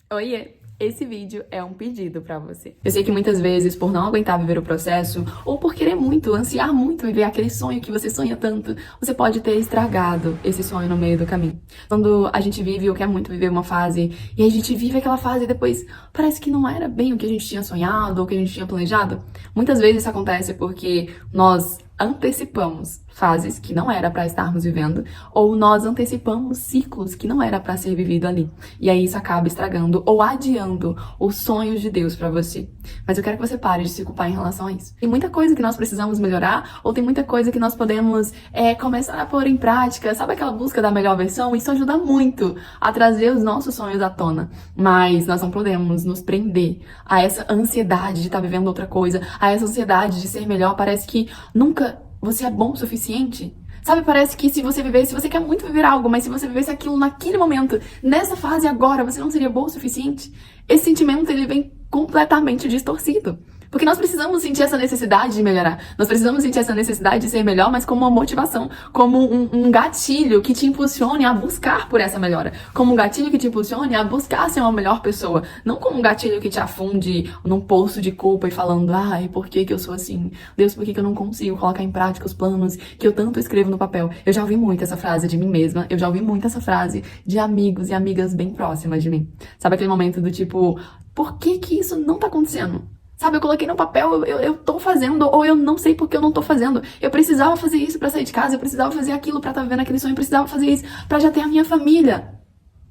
Oiê! Esse vídeo é um pedido pra você. Eu sei que muitas vezes, por não aguentar viver o processo, ou por querer muito, ansiar muito viver aquele sonho que você sonha tanto, você pode ter estragado esse sonho no meio do caminho. Quando a gente vive ou quer muito viver uma fase, e a gente vive aquela fase e depois parece que não era bem o que a gente tinha sonhado ou o que a gente tinha planejado, muitas vezes isso acontece porque nós antecipamos fases que não era para estarmos vivendo, ou nós antecipamos ciclos que não era para ser vivido ali. E aí isso acaba estragando ou adiando os sonhos de Deus para você. Mas eu quero que você pare de se culpar em relação a isso. Tem muita coisa que nós precisamos melhorar, ou tem muita coisa que nós podemos começar a pôr em prática. Sabe aquela busca da melhor versão? Isso ajuda muito a trazer os nossos sonhos à tona. Mas nós não podemos nos prender a essa ansiedade de estar vivendo outra coisa, a essa ansiedade de ser melhor. Parece que nunca você é bom o suficiente. Sabe, parece que se você quer muito viver algo, mas se você vivesse aquilo naquele momento, nessa fase agora, você não seria bom o suficiente. Esse sentimento, ele vem completamente distorcido. Porque nós precisamos sentir essa necessidade de melhorar. Nós precisamos sentir essa necessidade de ser melhor, mas como uma motivação, como um gatilho que te impulsione a buscar por essa melhora. Como um gatilho que te impulsione a buscar ser uma melhor pessoa. Não como um gatilho que te afunde num poço de culpa e falando, ai, por que eu sou assim? Deus, por que eu não consigo colocar em prática os planos que eu tanto escrevo no papel? Eu já ouvi muito essa frase de mim mesma. Eu já ouvi muito essa frase de amigos e amigas bem próximas de mim. Sabe aquele momento do tipo, por que isso não tá acontecendo? Sabe, eu coloquei no papel, eu tô fazendo, ou eu não sei por que eu não tô fazendo. Eu precisava fazer isso pra sair de casa, eu precisava fazer aquilo pra estar vivendo aquele sonho, eu precisava fazer isso pra já ter a minha família.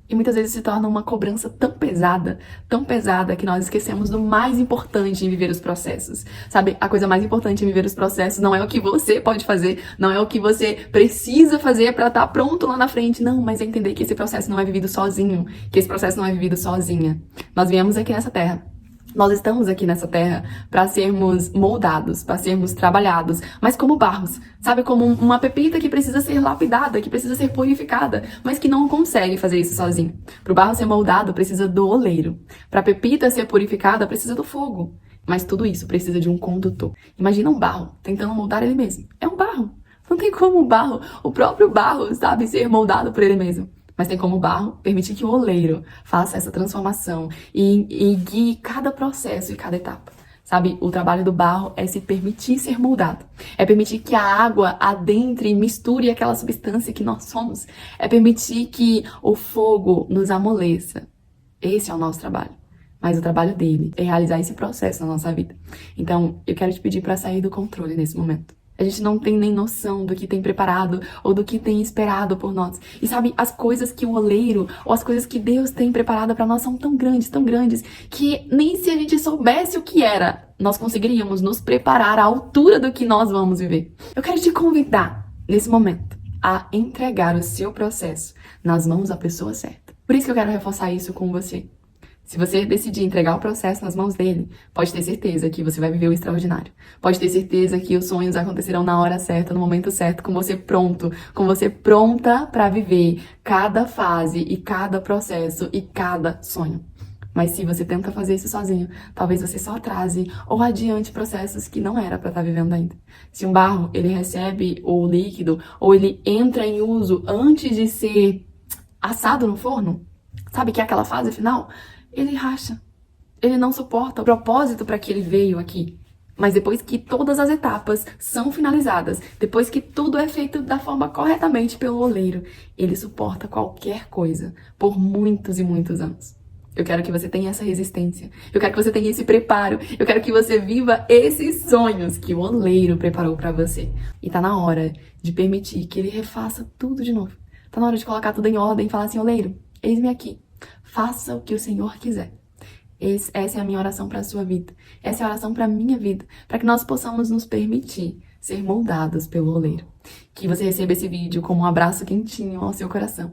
E muitas vezes se torna uma cobrança tão pesada que nós esquecemos do mais importante em viver os processos. Sabe, a coisa mais importante em viver os processos não é o que você pode fazer, não é o que você precisa fazer pra estar pronto lá na frente, não, mas é entender que esse processo não é vivido sozinho, que esse processo não é vivido sozinha. Nós viemos aqui nessa terra. Nós estamos aqui nessa terra para sermos moldados, para sermos trabalhados, mas como barros, sabe? Como uma pepita que precisa ser lapidada, que precisa ser purificada, mas que não consegue fazer isso sozinho. Para o barro ser moldado, precisa do oleiro. Para a pepita ser purificada, precisa do fogo. Mas tudo isso precisa de um condutor. Imagina um barro tentando moldar ele mesmo. É um barro. Não tem como o próprio barro, sabe, ser moldado por ele mesmo. Mas tem como o barro permitir que o oleiro faça essa transformação e guie cada processo e cada etapa. Sabe, o trabalho do barro é se permitir ser moldado. É permitir que a água adentre e misture aquela substância que nós somos. É permitir que o fogo nos amoleça. Esse é o nosso trabalho. Mas o trabalho dele é realizar esse processo na nossa vida. Então, eu quero te pedir para sair do controle nesse momento. A gente não tem nem noção do que tem preparado ou do que tem esperado por nós. E sabe, as coisas que o oleiro ou as coisas que Deus tem preparado para nós são tão grandes, que nem se a gente soubesse o que era, nós conseguiríamos nos preparar à altura do que nós vamos viver. Eu quero te convidar, nesse momento, a entregar o seu processo nas mãos da pessoa certa. Por isso que eu quero reforçar isso com você. Se você decidir entregar o processo nas mãos dele, pode ter certeza que você vai viver o extraordinário. Pode ter certeza que os sonhos acontecerão na hora certa, no momento certo, com você pronto, com você pronta para viver cada fase e cada processo e cada sonho. Mas se você tenta fazer isso sozinho, talvez você só atrase ou adiante processos que não era para estar vivendo ainda. Se um barro, ele recebe o líquido ou ele entra em uso antes de ser assado no forno, sabe que é aquela fase final? Ele racha. Ele não suporta o propósito para que ele veio aqui. Mas depois que todas as etapas são finalizadas, depois que tudo é feito da forma corretamente pelo oleiro, ele suporta qualquer coisa por muitos e muitos anos. Eu quero que você tenha essa resistência. Eu quero que você tenha esse preparo. Eu quero que você viva esses sonhos que o oleiro preparou para você. E tá na hora de permitir que ele refaça tudo de novo. Tá na hora de colocar tudo em ordem e falar assim, oleiro, eis-me aqui. Faça o que o Senhor quiser. Essa é a minha oração para a sua vida. Essa é a oração para a minha vida. Para que nós possamos nos permitir ser moldados pelo oleiro. Que você receba esse vídeo como um abraço quentinho ao seu coração.